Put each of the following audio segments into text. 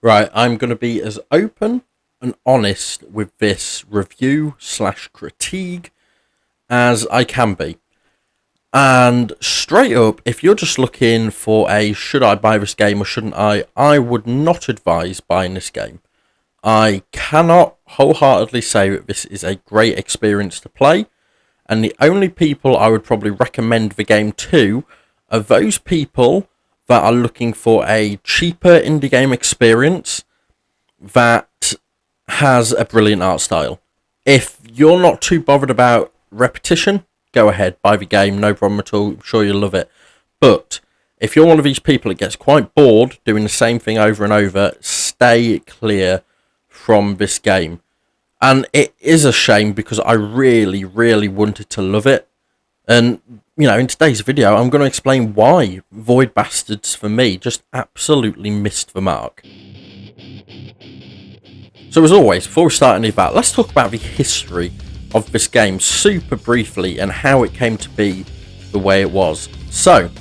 Right, I'm going to be as open and honest with this review slash critique as I can be. And straight up, if you're just looking for a should I buy this game or shouldn't I would not advise buying this game. I cannot wholeheartedly say that this is a great experience to play, and the only people I would probably recommend the game to are those people that are looking for a cheaper indie game experience that has a brilliant art style. If you're not too bothered about repetition, go ahead, buy the game, no problem at all. I'm sure you'll love it. But if you're one of these people that gets quite bored doing the same thing over and over, stay clear from this game. And it is a shame because I really, really wanted to love it. And, in today's video, I'm going to explain why Void Bastards, for me, just absolutely missed the mark. So as always, before we start any of that, let's talk about the history of this game super briefly and how it came to be the way it was. So,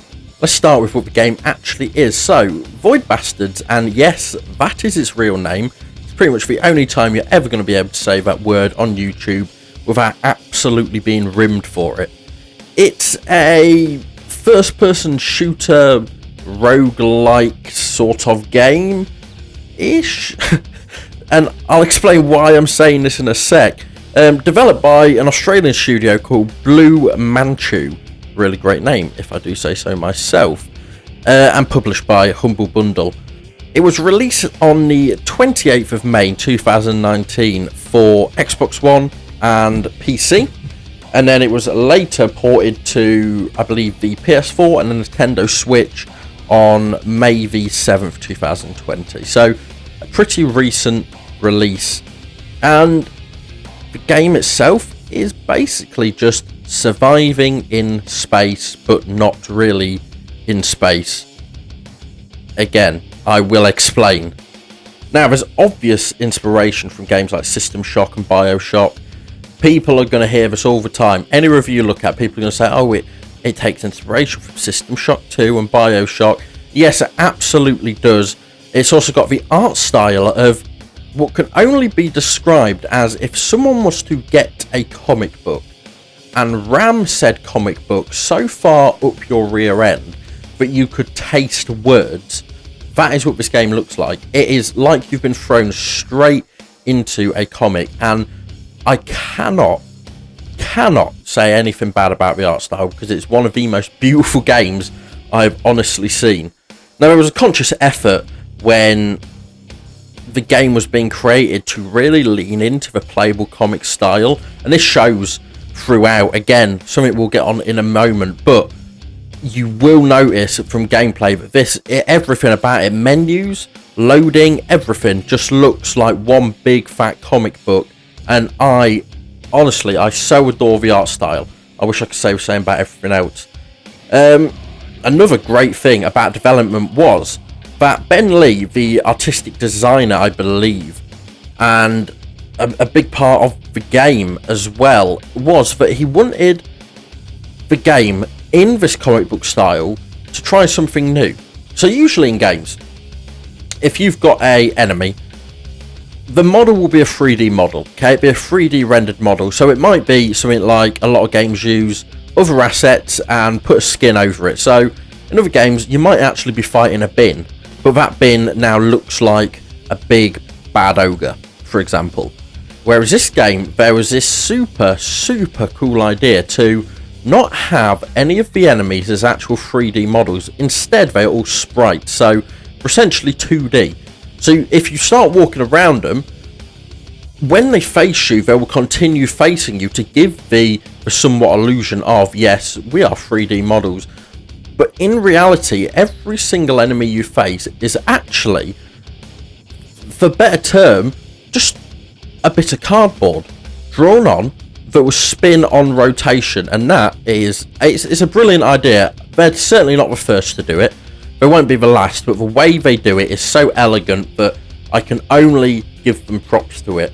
let's start with what the game actually is. So, Void Bastards, and yes, that is its real name. It's pretty much the only time you're ever going to be able to say that word on YouTube without absolutely being rimmed for it. It's a first-person shooter, roguelike sort of game-ish. And I'll explain why I'm saying this in a sec. Developed by an Australian studio called Blue Manchu. Really great name, if I do say so myself. And published by Humble Bundle. It was released on the 28th of May 2019 for Xbox One and PC. And then it was later ported to, I believe, the PS4 and the Nintendo Switch on May the 7th, 2020. So, a pretty recent release. And the game itself is basically just surviving in space, but not really in space. Again, I will explain. Now, there's obvious inspiration from games like System Shock and BioShock. People are going to hear this all the time. Any review you look at, people are going to say, oh, it takes inspiration from System Shock 2 and BioShock. Yes, it absolutely does. It's also got the art style of what can only be described as if someone was to get a comic book and ram said comic book so far up your rear end that you could taste words. That is what this game looks like. It is like you've been thrown straight into a comic, and I cannot say anything bad about the art style because it's one of the most beautiful games I've honestly seen. Now, there was a conscious effort when the game was being created to really lean into the playable comic style, and this shows throughout. Again, something we'll get on in a moment, but you will notice from gameplay that everything about it, menus, loading, everything just looks like one big fat comic book. And I so adore the art style. I wish I could say the same about everything else. Another great thing about development was that Ben Lee, the artistic designer, I believe, and a big part of the game as well, was that he wanted the game in this comic book style to try something new. So usually in games, if you've got a enemy, the model will be a 3D model, okay? It'll be a 3D rendered model, so it might be something like a lot of games use other assets and put a skin over it. So in other games, you might actually be fighting a bin, but that bin now looks like a big bad ogre, for example. Whereas this game, there was this super cool idea to not have any of the enemies as actual 3D models. Instead, they're all sprites, so they're essentially 2D. So if you start walking around them, when they face you, they will continue facing you to give the somewhat illusion of, yes, we are 3D models. But in reality, every single enemy you face is actually, for better term, just a bit of cardboard drawn on that will spin on rotation. And that is, it's a brilliant idea. They're certainly not the first to do it. They won't be the last, but the way they do it is so elegant that I can only give them props to it.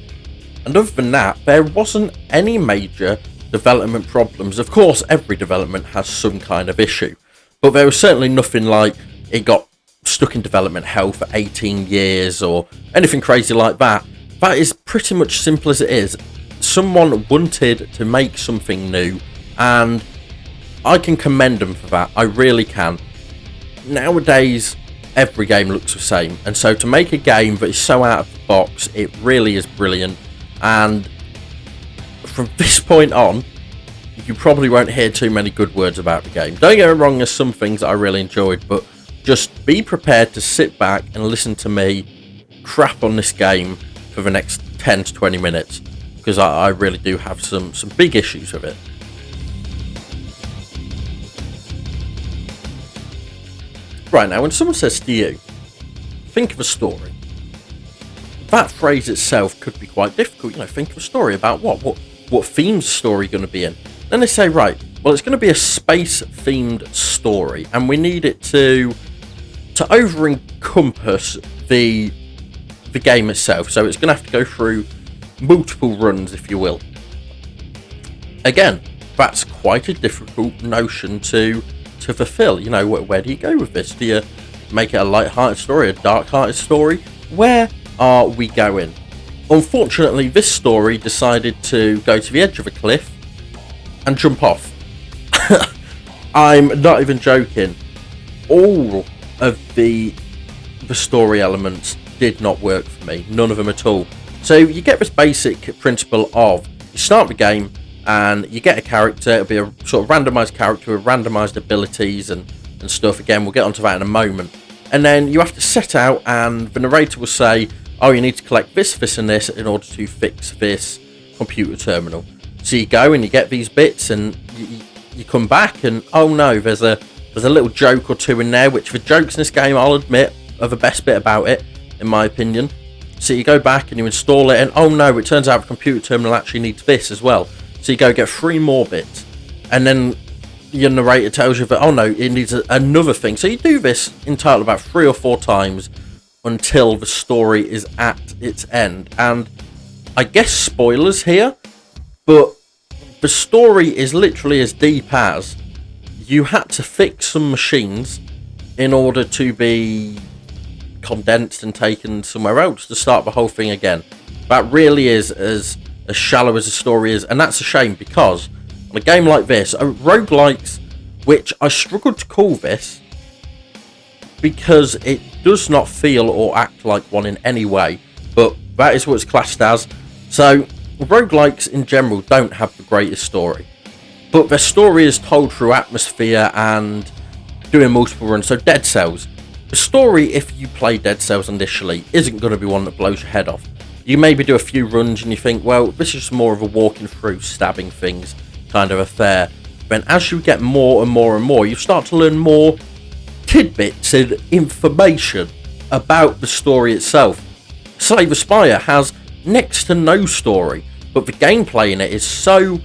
And other than that, there wasn't any major development problems. Of course, every development has some kind of issue, but there was certainly nothing like it got stuck in development hell for 18 years or anything crazy like that. That is pretty much simple as it is. Someone wanted to make something new, and I can commend them for that. I really can. Nowadays, every game looks the same, and so to make a game that is so out of the box, it really is brilliant. And from this point on, you probably won't hear too many good words about the game. Don't get me wrong, there's some things that I really enjoyed, but just be prepared to sit back and listen to me crap on this game for the next 10 to 20 minutes, because I really do have some big issues with it. Right, now when someone says to you, think of a story, that phrase itself could be quite difficult. Think of a story about what theme's story going to be in. Then they say, right, well, it's going to be a space themed story, and we need it to over encompass the game itself, so it's going to have to go through multiple runs, if you will. Again, that's quite a difficult notion to fulfill. Where do you go with this? Do you make it a light-hearted story, a dark-hearted story? Where are we going? Unfortunately, this story decided to go to the edge of a cliff and jump off. I'm not even joking. All of the story elements did not work for me. None of them at all. So you get this basic principle of you start the game and you get a character. It'll be a sort of randomized character with randomized abilities and stuff. Again, we'll get onto that in a moment. And then you have to set out, and the narrator will say, oh, you need to collect this, this and this in order to fix this computer terminal. So you go and you get these bits, and you come back and, oh no, there's a little joke or two in there, which the jokes in this game, I'll admit, are the best bit about it, in my opinion. So you go back and you install it, and oh no, it turns out the computer terminal actually needs this as well. So you go get 3 more bits, and then your narrator tells you that, oh no, it needs another thing. So you do this in total about 3 or 4 times until the story is at its end. And I guess spoilers here, but the story is literally as deep as you had to fix some machines in order to be condensed and taken somewhere else to start the whole thing again. That really is as shallow as the story is, and that's a shame, because on a game like this, roguelikes, which I struggle to call this because it does not feel or act like one in any way, but that is what it's classed as. So roguelikes in general don't have the greatest story, but their story is told through atmosphere and doing multiple runs. So Dead Cells, the story, if you play Dead Cells initially, isn't going to be one that blows your head off. You maybe do a few runs and you think, well, this is more of a walking through, stabbing things kind of affair. Then as you get more and more and more, you start to learn more tidbits and information about the story itself. Slay the Spire has next to no story, but the gameplay in it is so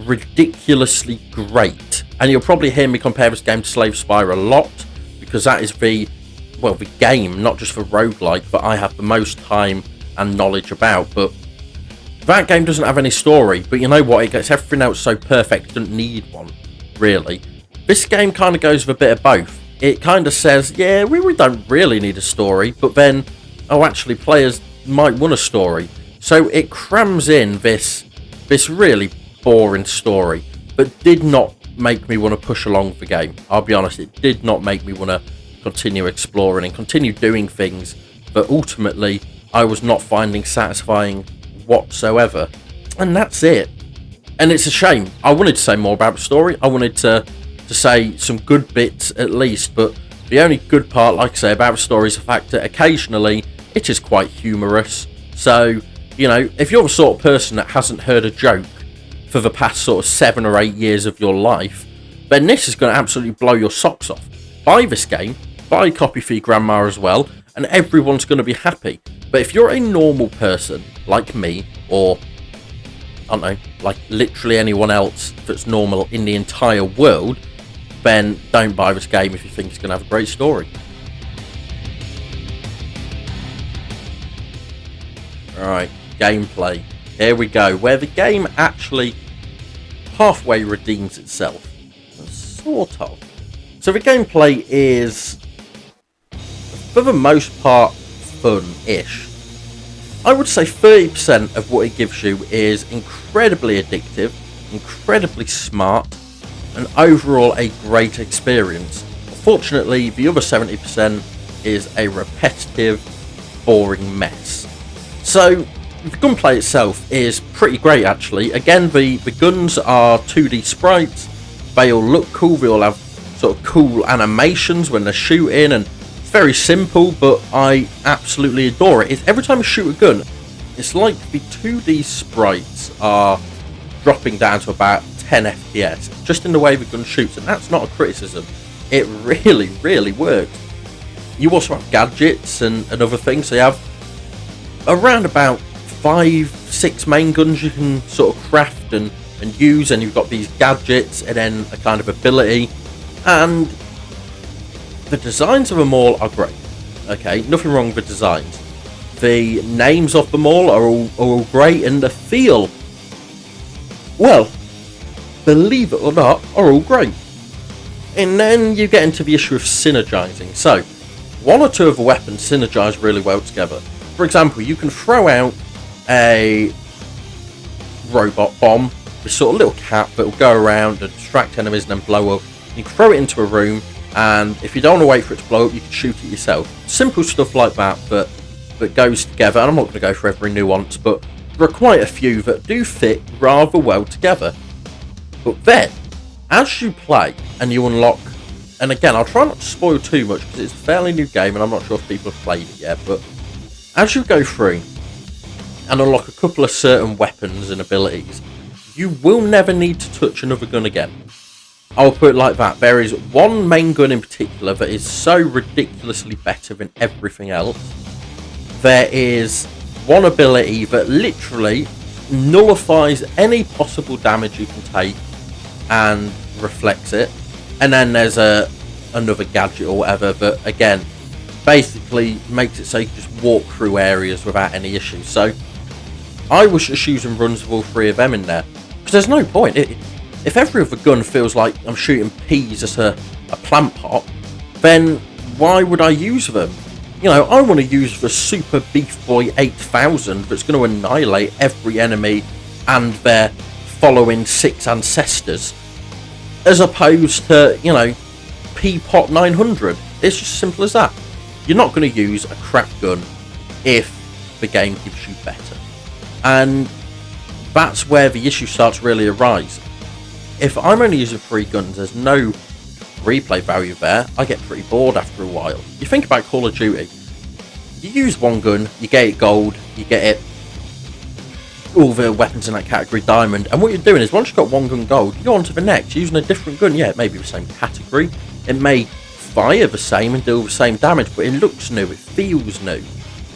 ridiculously great. And you'll probably hear me compare this game to Slay the Spire a lot, because that is the game, not just for roguelike, that I have the most time and knowledge about. But that game doesn't have any story, but you know what, it gets everything else so perfect, it doesn't need one, really. This game kind of goes with a bit of both. It kind of says, yeah, we don't really need a story, but then, oh, actually, players might want a story. So it crams in this really boring story, but did not make me want to push along the game. I'll be honest, it did not make me want to continue exploring and continue doing things that ultimately I was not finding satisfying whatsoever. And that's it. And it's a shame. I wanted to say more about the story. I wanted to say some good bits at least, but the only good part, like I say, about the story is the fact that occasionally it is quite humorous. So, if you're the sort of person that hasn't heard a joke for the past sort of 7 or 8 years of your life, then this is going to absolutely blow your socks off. Buy this game, buy a copy for your grandma as well, and everyone's going to be happy. But if you're a normal person like me, or I don't know, like literally anyone else that's normal in the entire world, then don't buy this game if you think it's going to have a great story. Alright, gameplay. Here we go, where the game actually halfway redeems itself. Sort of. So the gameplay is for the most part, fun-ish. I would say 30% of what it gives you is incredibly addictive, incredibly smart, and overall a great experience. Unfortunately, the other 70% is a repetitive, boring mess. So, the gunplay itself is pretty great actually. Again, the guns are 2D sprites, they all look cool, they all have sort of cool animations when they're shooting, and it's very simple, but I absolutely adore it. Every time I shoot a gun, it's like the 2D sprites are dropping down to about 10 FPS, just in the way the gun shoots, and that's not a criticism. It really, really works. You also have gadgets and other things, so you have around about 5-6 main guns you can sort of craft and use, and you've got these gadgets and then a kind of ability, and the designs of them all are great. Okay, nothing wrong with the designs. The names of them all are all great, and the feel, well, believe it or not, are all great. And then you get into the issue of synergizing. So, one or two of the weapons synergize really well together. For example, you can throw out a robot bomb, this sort of little cap that will go around and distract enemies and then blow up. You can throw it into a room, and if you don't want to wait for it to blow up, you can shoot it yourself. Simple stuff like that that goes together, and I'm not going to go for every nuance, but there are quite a few that do fit rather well together. But then, as you play and you unlock, and again, I'll try not to spoil too much because it's a fairly new game and I'm not sure if people have played it yet, but as you go through and unlock a couple of certain weapons and abilities, you will never need to touch another gun again. I'll put it like that. There is one main gun in particular that is so ridiculously better than everything else. There is one ability that literally nullifies any possible damage you can take and reflects it. And then there's another gadget or whatever that, again, basically makes it so you can just walk through areas without any issues. So I was just using runs of all three of them in there, because there's no point. If every other gun feels like I'm shooting peas at a plant pot, then why would I use them? You know, I want to use the Super Beef Boy 8000 that's going to annihilate every enemy and their following 6 ancestors, as opposed to, you know, Peapot 900. It's just simple as that. You're not going to use a crap gun if the game gives you better. And that's where the issue starts really arise. If I'm only using 3 guns, there's no replay value there. I get pretty bored after a while. You think about Call of Duty. You use one gun, you get it gold, you get it all the weapons in that category diamond, and what you're doing is once you've got one gun gold, you go on to the next using a different gun. Yeah, it may be the same category, it may fire the same and deal the same damage, but it looks new, it feels new,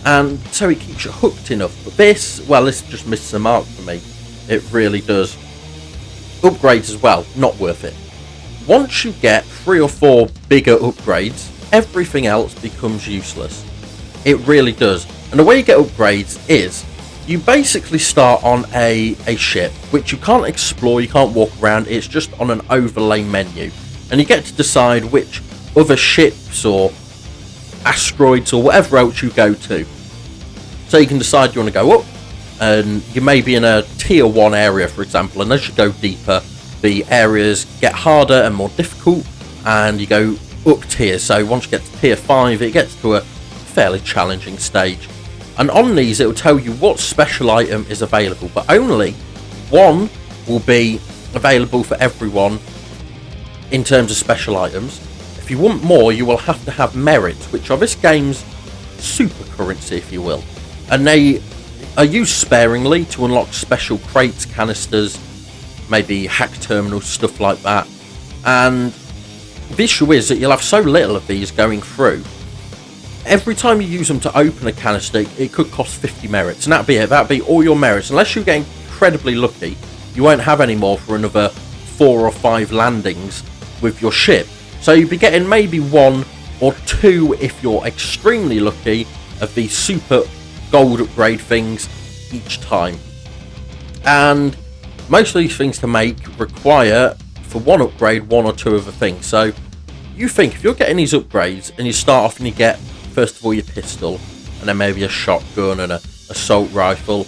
and so it keeps you hooked enough. But this just misses the mark for me. It really does. Upgrades as well, not worth it. Once you get 3 or 4 bigger upgrades, everything else becomes useless. It really does. And the way you get upgrades is you basically start on a ship, which you can't explore, you can't walk around, it's just on an overlay menu. And you get to decide which other ships or asteroids or whatever else you go to. So you can decide you want to go up, and you may be in a tier 1 area, for example, and as you go deeper, the areas get harder and more difficult, and you go up tiers. So once you get to tier 5, it gets to a fairly challenging stage. And on these, it will tell you what special item is available, but only one will be available for everyone in terms of special items. If you want more, you will have to have merits, which are this game's super currency, if you will. And they are used sparingly to unlock special crates, canisters, maybe hack terminals, stuff like that. And the issue is that you'll have so little of these going through. Every time you use them to open a canister, it could cost 50 merits, and that'd be it. That'd be all your merits. Unless you get incredibly lucky, you won't have any more for another 4 or 5 landings with your ship. So you'd be getting maybe 1 or 2, if you're extremely lucky, of these super gold upgrade things each time. And most of these things to make require, for one upgrade, 1 or 2 other things. So you think if you're getting these upgrades and you start off and you get first of all your pistol, and then maybe a shotgun and a assault rifle,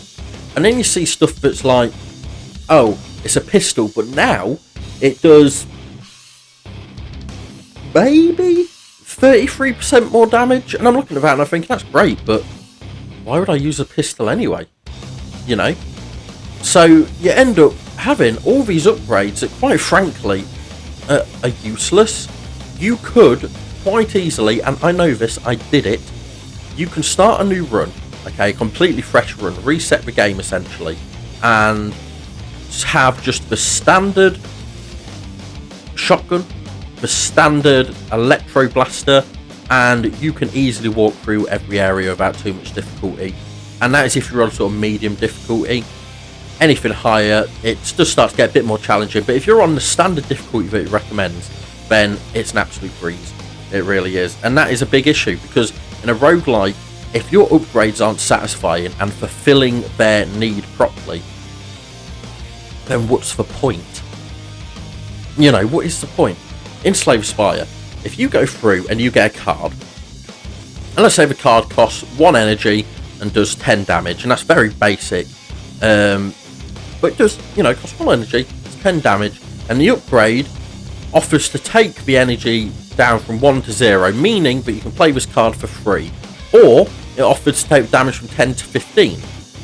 and then you see stuff that's like, oh, it's a pistol, but now it does maybe 33% more damage, and I'm looking at that and I'm thinking, that's great, but why would I use a pistol anyway? You know? So you end up having all these upgrades that, quite frankly, are useless. You could quite easily, and I know this, I did it, you can start a new run, okay, a completely fresh run, reset the game essentially, and have just the standard shotgun, the standard electro blaster, and you can easily walk through every area without too much difficulty. And that is if you're on sort of medium difficulty. Anything higher, it does start to get a bit more challenging, but if you're on the standard difficulty that it recommends, then it's an absolute breeze. It really is. And that is a big issue, because in a roguelike, if your upgrades aren't satisfying and fulfilling their need properly, then what's the point? You know, what is the point? In Slay the Spire, if you go through and you get a card, and let's say the card costs 1 energy and does 10 damage, and that's very basic, but it does, you know, cost 1 energy, it's 10 damage, and the upgrade offers to take the energy down from 1 to 0, meaning that you can play this card for free, or it offers to take damage from 10 to 15,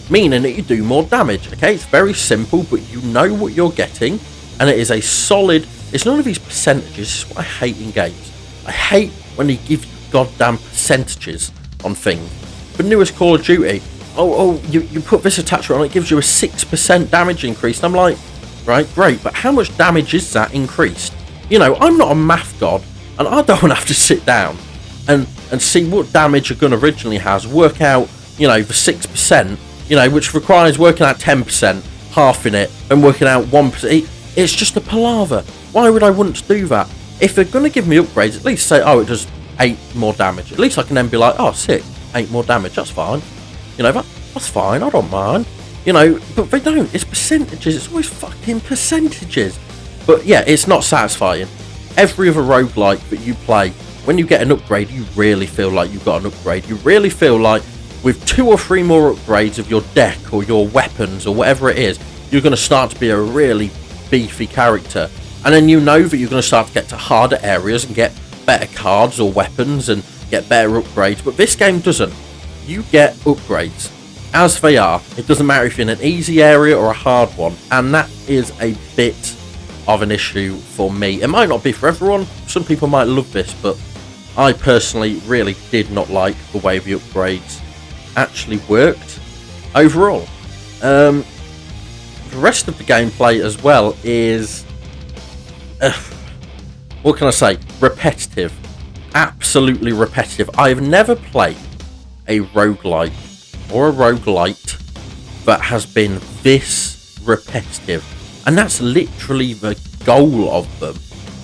meaning that you do more damage. Okay, it's very simple, but you know what you're getting, and it is a solid. It's none of these percentages. This is what I hate in games. I hate when they give you goddamn percentages on things. The newest Call of Duty, you put this attachment on, it gives you a 6% damage increase, and I'm like, right, great, but how much damage is that increased? You know, I'm not a math god, and I don't have to sit down and see what damage a gun originally has, work out, you know, the 6%, you know, which requires working out 10%, halving it, and working out 1%. It's just a palaver. Why would I want to do that? If they're going to give me upgrades, at least say, oh, it does 8 more damage. At least I can then be like, oh, sick, 8 more damage, that's fine. You know, that's fine, I don't mind. You know, but they don't. It's percentages. It's always fucking percentages. But yeah, it's not satisfying. Every other roguelike that you play, when you get an upgrade, you really feel like you've got an upgrade. You really feel like with 2 or 3 more upgrades of your deck or your weapons or whatever it is, you're going to start to be a really beefy character. And then you know that you're going to start to get to harder areas and get better cards or weapons and get better upgrades. But this game doesn't. You get upgrades as they are. It doesn't matter if you're in an easy area or a hard one. And that is a bit of an issue for me. It might not be for everyone. Some people might love this, but I personally really did not like the way the upgrades actually worked overall. The rest of the gameplay as well is, what can I say, repetitive. Absolutely repetitive. I've never played a roguelike or a roguelite that has been this repetitive, and that's literally the goal of them.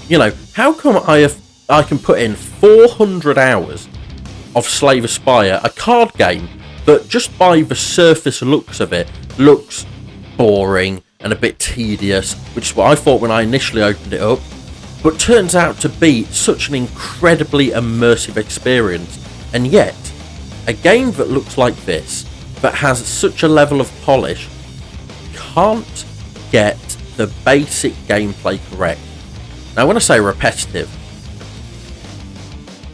You know, how come I can put in 400 hours of Slay the Spire, a card game that just by the surface looks of it looks boring and a bit tedious, which is what I thought when I initially opened it up, but turns out to be such an incredibly immersive experience. And yet, a game that looks like this, that has such a level of polish, can't get the basic gameplay correct. Now, when I say repetitive,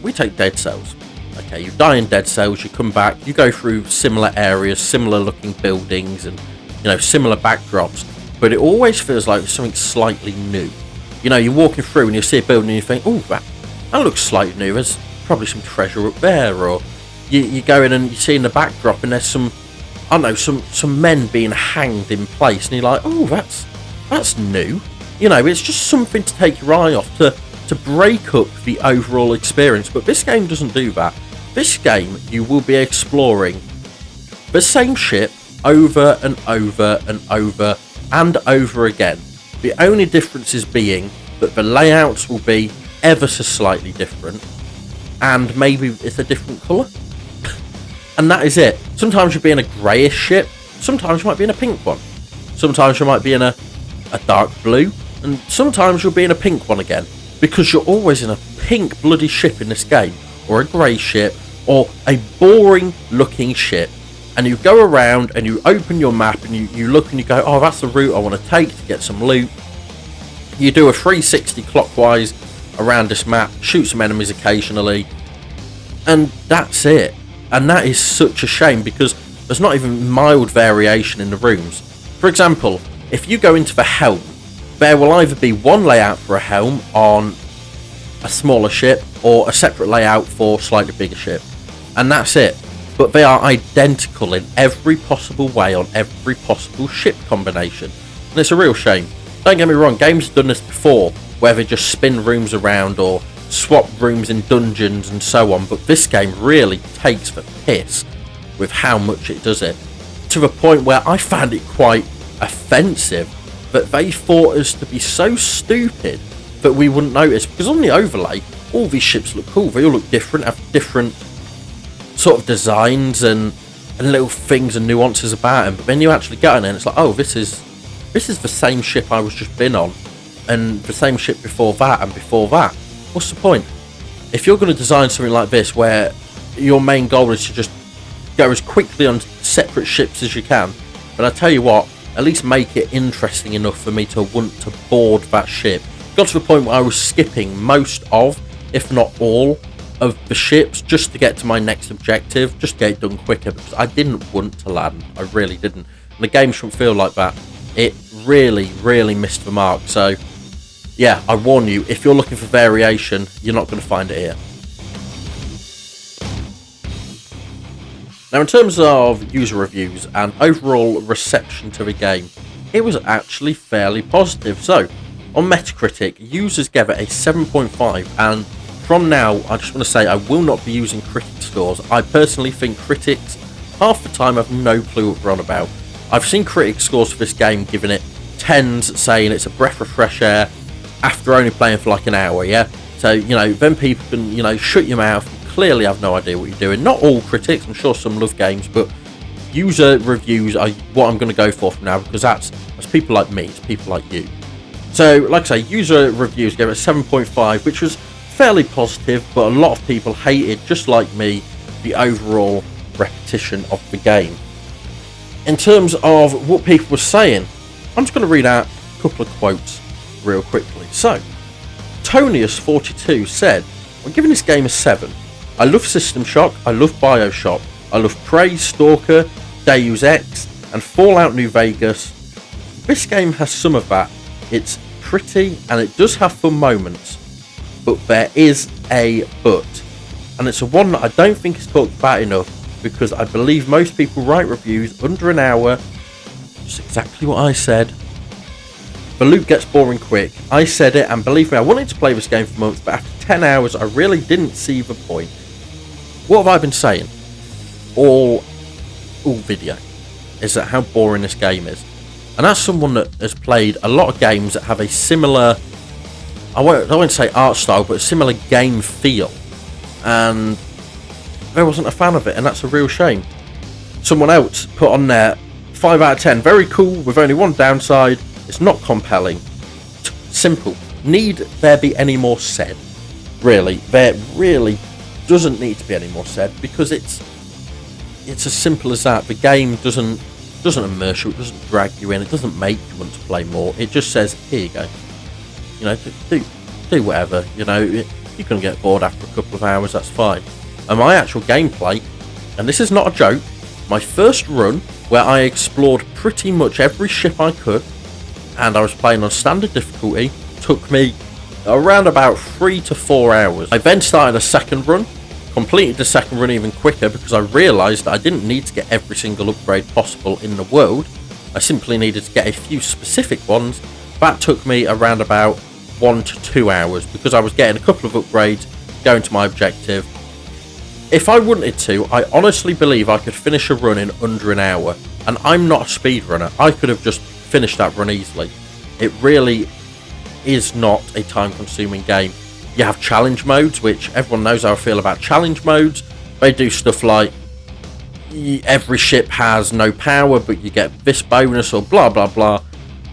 we take Dead Cells. Okay, you die in Dead Cells, you come back, you go through similar areas, similar looking buildings, and, you know, similar backdrops, but it always feels like there's something slightly new. You know, you're walking through and you see a building and you think, oh, that looks slightly new, there's probably some treasure up there, or you go in and you see in the backdrop and there's some, I don't know, some men being hanged in place, and you're like, oh, that's new. You know, it's just something to take your eye off, to break up the overall experience. But this game doesn't do that. This game, you will be exploring the same ship over and over and over and over again. The only differences being that the layouts will be ever so slightly different, and maybe it's a different colour. And that is it. Sometimes you'll be in a greyish ship, sometimes you might be in a pink one, sometimes you might be in a dark blue, and sometimes you'll be in a pink one again, because you're always in a pink bloody ship in this game, or a grey ship, or a boring looking ship, and you go around and you open your map and you look and you go, oh, that's the route I want to take to get some loot. You do a 360 clockwise around this map, shoot some enemies occasionally, and that's it. And that is such a shame, because there's not even mild variation in the rooms. For example, if you go into the helm, there will either be one layout for a helm on a smaller ship or a separate layout for a slightly bigger ship, and that's it. But they are identical in every possible way on every possible ship combination, and it's a real shame. Don't get me wrong, games have done this before, where they just spin rooms around or swap rooms in dungeons and so on, but this game really takes the piss with how much it does it, to the point where I found it quite offensive that they thought us to be so stupid that we wouldn't notice, because on the overlay all these ships look cool, they all look different, have different sort of designs and little things and nuances about them, but then you actually get in it and it's like, oh, this is the same ship I was just been on, and the same ship before that and before that. What's the point? If you're going to design something like this where your main goal is to just go as quickly on separate ships as you can, but I tell you what, at least make it interesting enough for me to want to board that ship. Got to the point where I was skipping most of, if not all, of the ships just to get to my next objective, just get it done quicker, because I didn't want to land. I really didn't. And the game shouldn't feel like that. It really, really missed the mark. So yeah, I warn you, if you're looking for variation, you're not going to find it here. Now, in terms of user reviews and overall reception to the game, it was actually fairly positive. So, on Metacritic, users gave it a 7.5, and from now, I just want to say I will not be using critic scores. I personally think critics, half the time, have no clue what we're on about. I've seen critic scores for this game giving it 10s, saying it's a breath of fresh air after only playing for like an hour, yeah? So, you know, then people can, you know, shut your mouth, clearly have no idea what you're doing. Not all critics, I'm sure some love games, but user reviews are what I'm going to go for from now, because that's people like me, it's people like you. So, like I say, user reviews gave it a 7.5, which was fairly positive, but a lot of people hated, just like me, the overall repetition of the game. In terms of what people were saying, I'm just going to read out a couple of quotes real quickly. So, Tonius42 said, I'm giving this game a 7. I love System Shock, I love Bioshock, I love Prey, Stalker, Deus Ex, and Fallout New Vegas. This game has some of that. It's pretty, and it does have fun moments, but there is a but. And it's a one that I don't think is talked about enough, because I believe most people write reviews under an hour. Just exactly what I said. The loot gets boring quick. I said it, and believe me, I wanted to play this game for months, but after 10 hours, I really didn't see the point. What have I been saying all video is that how boring this game is. And that's someone that has played a lot of games that have a similar, I won't say art style, but a similar game feel. And I wasn't a fan of it, and that's a real shame. Someone else put on there, 5 out of 10, very cool, with only one downside, it's not compelling. Simple. Need there be any more said? Really, there really doesn't need to be any more said, because it's as simple as that. The game doesn't immerse you, it doesn't drag you in, it doesn't make you want to play more. It just says, here you go. You know, do whatever. You know, you can get bored after a couple of hours, that's fine. And my actual gameplay, and this is not a joke, my first run, where I explored pretty much every ship I could, and I was playing on standard difficulty, took me around about 3 to 4 hours. I then started a second run, completed the second run even quicker, because I realised that I didn't need to get every single upgrade possible in the world. I simply needed to get a few specific ones. That took me around about 1 to 2 hours, because I was getting a couple of upgrades, going to my objective. If I wanted to, I honestly believe I could finish a run in under an hour, and I'm not a speedrunner. I could have just finished that run easily. It really is not a time-consuming game. You have challenge modes, which everyone knows how I feel about challenge modes. They do stuff like every ship has no power, but you get this bonus or blah blah blah.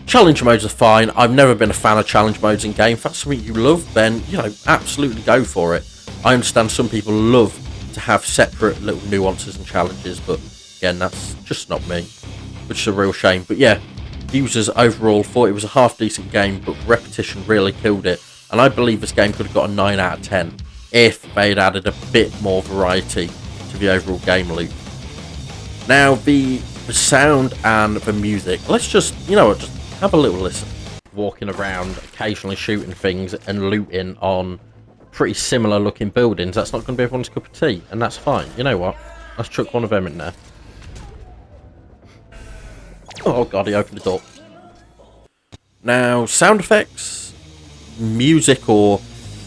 Challenge modes are fine. I've never been a fan of challenge modes in game. If that's something you love, then, you know, absolutely go for it. I understand some people love to have separate little nuances and challenges, but again, that's just not me, which is a real shame. But yeah, users overall thought it was a half decent game, but repetition really killed it, and I believe this game could have got a 9 out of 10 if they'd added a bit more variety to the overall game loop. Now, the sound and the music, let's just, just have a little listen. Walking around, occasionally shooting things and looting on pretty similar looking buildings, that's not going to be everyone's cup of tea, and that's fine. You know what? Let's chuck one of them in there. Oh god, he opened the door. Now, sound effects, music, or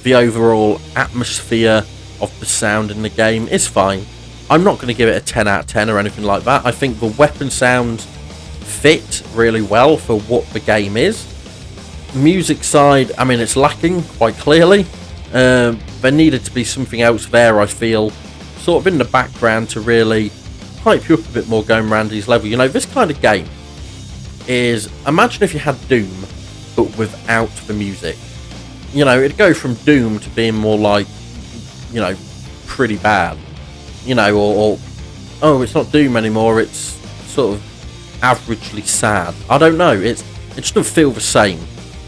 the overall atmosphere of the sound in the game is fine. I'm not going to give it a 10 out of 10 or anything like that. I think the weapon sounds fit really well for what the game is. Music side, I mean, it's lacking quite clearly. There needed to be something else there, I feel, sort of in the background to really hype you up a bit more going around these levels. This kind of game is, imagine if you had Doom, but without the music. It'd go from Doom to being more like, pretty bad. Or oh, it's not Doom anymore, it's sort of averagely sad. I don't know, it just doesn't feel the same.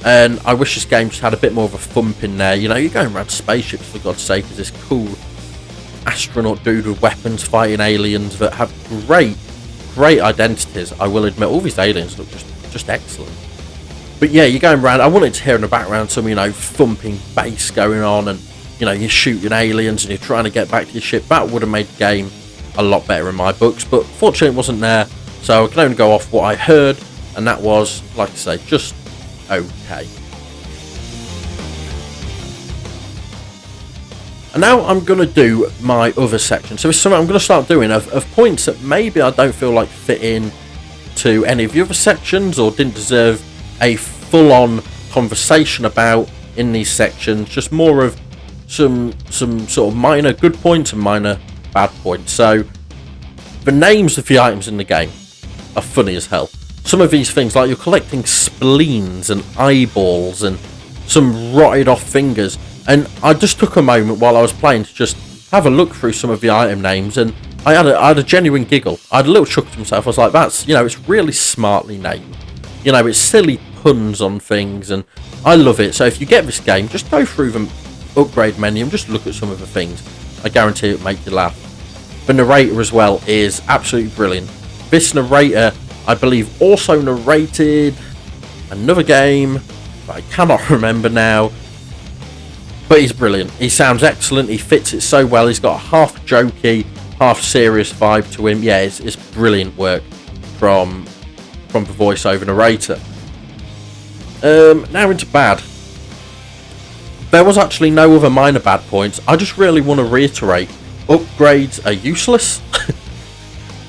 And I wish this game just had a bit more of a thump in there. You're going around spaceships, for God's sake, as this cool astronaut dude with weapons fighting aliens that have great identities. I will admit, all these aliens look just excellent. But yeah, you're going around, I wanted to hear in the background some, thumping bass going on, and, you're shooting aliens and you're trying to get back to your ship. That would have made the game a lot better in my books, but fortunately it wasn't there, so I can only go off what I heard, and that was, like I say, just okay. And now I'm going to do my other section. So it's something I'm going to start doing of points that maybe I don't feel like fit in to any of the other sections or didn't deserve a full-on conversation about in these sections. Just more of some sort of minor good points and minor bad points. So the names of the items in the game are funny as hell. Some of these things, like you're collecting spleens and eyeballs and some rotted off fingers, and I just took a moment while I was playing to just have a look through some of the item names, and I had a genuine giggle. I had a little chuckle to myself. I was like, that's, it's really smartly named. It's silly puns on things, and I love it. So if you get this game, just go through the upgrade menu and just look at some of the things. I guarantee it'll make you laugh. The narrator as well is absolutely brilliant. This narrator, I believe, also narrated another game that I cannot remember now, but he's brilliant. He sounds excellent. He fits it so well. He's got a half jokey, half serious vibe to him. Yeah, it's brilliant work from the voiceover narrator. Now into bad. There was actually no other minor bad points. I just really want to reiterate, upgrades are useless.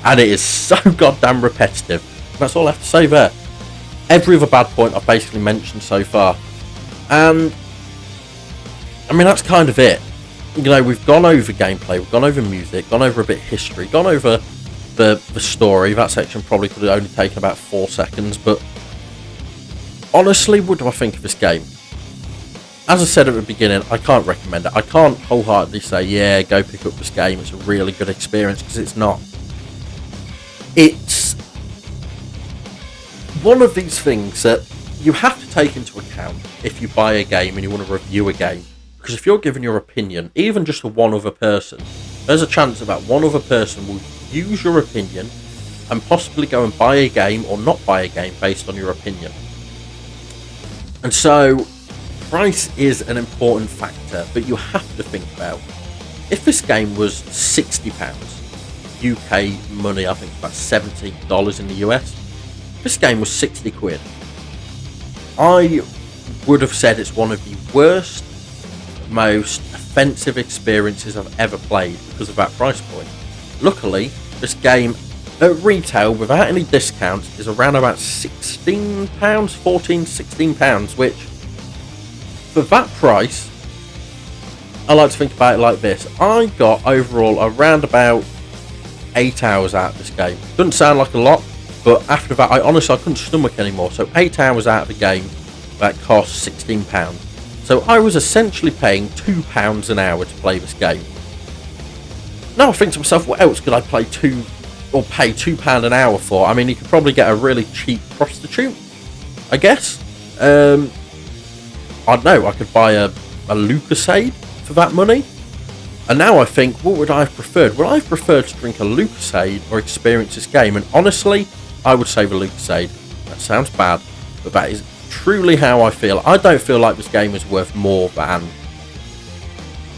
And it is so goddamn repetitive. That's all I have to say there. Every other bad point I've basically mentioned so far. And I mean, that's kind of it. We've gone over gameplay, we've gone over music, gone over a bit of history, gone over the story. That section probably could have only taken about 4 seconds, but honestly, what do I think of this game? As I said at the beginning, I can't recommend it. I can't wholeheartedly say, yeah, go pick up this game, it's a really good experience, because it's not. It's one of these things that you have to take into account if you buy a game and you want to review a game. Because if you're giving your opinion, even just to one other person, there's a chance that that one other person will use your opinion and possibly go and buy a game or not buy a game based on your opinion. And so, price is an important factor, but you have to think about, if this game was £60, UK money, I think about $70 in the US, this game was 60 quid. I would have said it's one of the worst, most offensive experiences I've ever played because of that price point. Luckily, this game at retail without any discounts is around about £16, £16, which for that price, I like to think about it like this. I got overall around about 8 hours out of this game. Doesn't sound like a lot, but after that, I honestly couldn't stomach anymore. So 8 hours out of the game that cost £16. So I was essentially paying £2 an hour to play this game. Now I think to myself, what else could I pay £2 an hour for? I mean, you could probably get a really cheap prostitute, I guess. I don't know, I could buy a Lucozade for that money. And now I think, what would I have preferred? Would I have preferred to drink a Lucozade or experience this game? And honestly, I would say the Lucozade. That sounds bad, but that is truly how I feel. I don't feel like this game is worth more than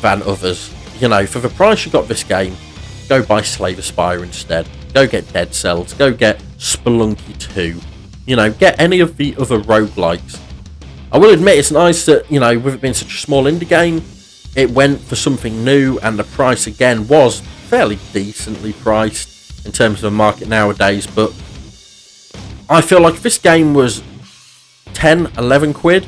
others. You know, for the price you got this game, go buy Slay the Spire instead. Go get Dead Cells. Go get Spelunky 2. You know, get any of the other roguelikes. I will admit it's nice that, you know, with it being such a small indie game, it went for something new, and the price again was fairly decently priced in terms of the market nowadays. But I feel like if this game was 10, 11 quid,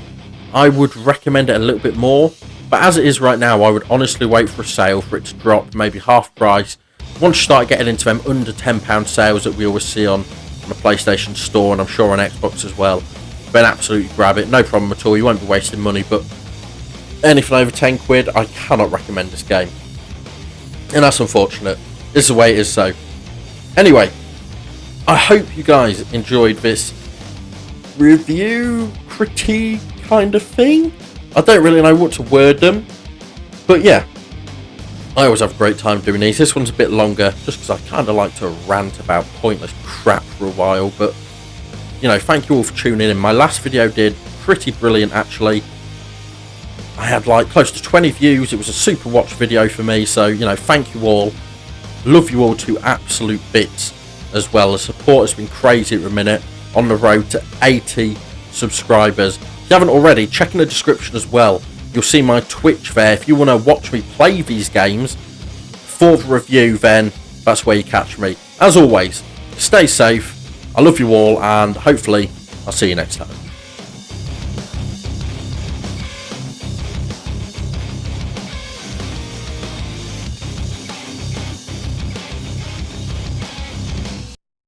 I would recommend it a little bit more. But as it is right now, I would honestly wait for a sale for it to drop maybe half price. Once you start getting into them under £10 sales that we always see on the PlayStation Store, and I'm sure on Xbox as well, then absolutely grab it, no problem at all. You won't be wasting money. But anything over 10 quid, I cannot recommend this game, and that's unfortunate. This is the way it is. So anyway, I hope you guys enjoyed this review critique kind of thing. I don't really know what to word them, but yeah, I always have a great time doing these. This one's a bit longer just because I kind of like to rant about pointless crap for a while. But you know, thank you all for tuning in. My last video did pretty brilliant actually. I had like close to 20 views. It was a super watch video for me, so you know, thank you all. Love you all to absolute bits as well. The support has been crazy at the minute, on the road to 80 subscribers. If you haven't already, check in the description as well. You'll see my Twitch there. If you want to watch me play these games for the review, then that's where you catch me. As always, stay safe. I love you all, and hopefully I'll see you next time.